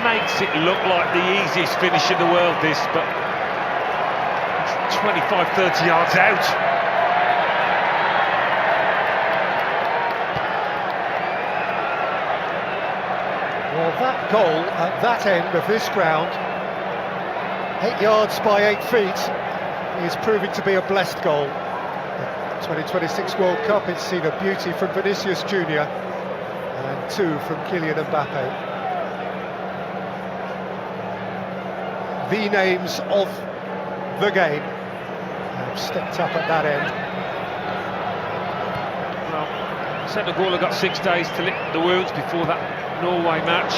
Speaker 1: Makes it look like the easiest finish in the world, this, but it's 25-30 yards out.
Speaker 2: Well, that goal at that end of this ground, 8 yards by 8 feet, is proving to be a blessed goal. The 2026 World Cup, it's seen a beauty from Vinicius Junior and 2 from Kylian Mbappe. The names of the game have stepped up at that end.
Speaker 1: Well, Senegal have got 6 days to lick the wounds before that Norway match.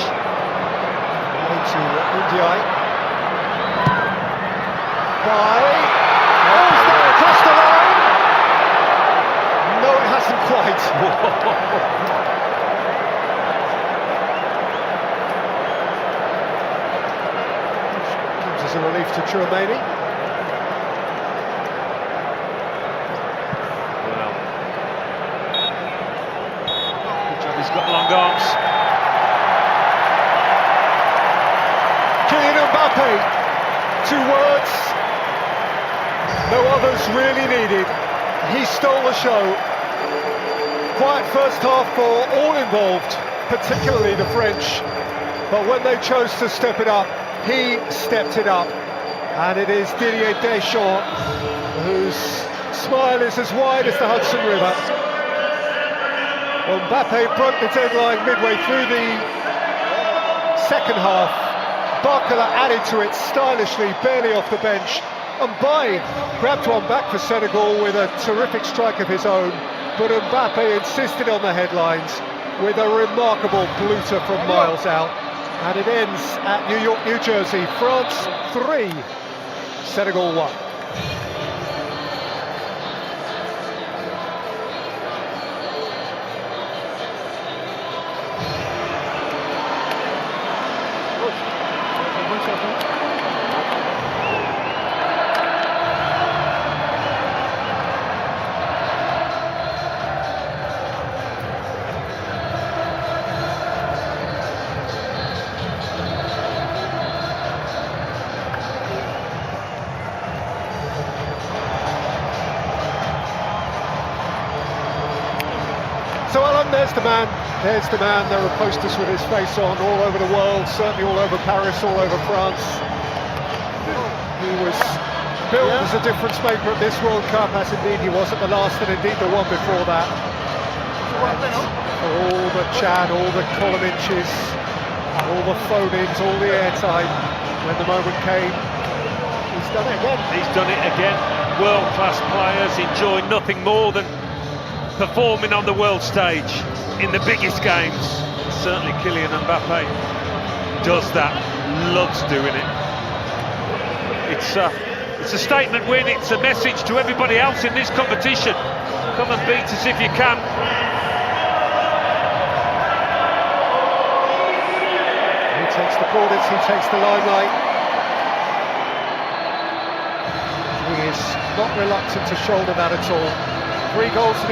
Speaker 2: To India. Is that across the line? No, it hasn't quite. Comes as a relief to Chouameni.
Speaker 1: Well, good job, he's got long arms.
Speaker 2: Kylian Mbappe, 2 words, no others really needed. He stole the show. Quiet first half for all involved, particularly the French. But when they chose to step it up, he stepped it up. And it is Didier Deschamps, whose smile is as wide as the Hudson River. Well, Mbappe broke the deadline midway through the second half. Barcola added to it stylishly, barely off the bench. Mbappe grabbed one back for Senegal with a terrific strike of his own, but Mbappe insisted on the headlines with a remarkable bluter from miles out. And it ends at New York, New Jersey. France 3, Senegal 1. So Alan, there's the man, there are posters with his face on all over the world, certainly all over Paris, all over France. He was billed as a difference maker at this World Cup, as indeed he was at the last, and indeed the one before that. And for all the chat, all the column inches, all the phone-ins, all the airtime, when the moment came, he's done it again.
Speaker 1: He's done it again. World-class players enjoy nothing more than performing on the world stage in the biggest games. Certainly Kylian Mbappe does that, loves doing it. It's a statement win, it's a message to everybody else in this competition. Come and beat us if you can.
Speaker 2: He takes the plaudits, he takes the limelight. He is not reluctant to shoulder that at all. 3 goals to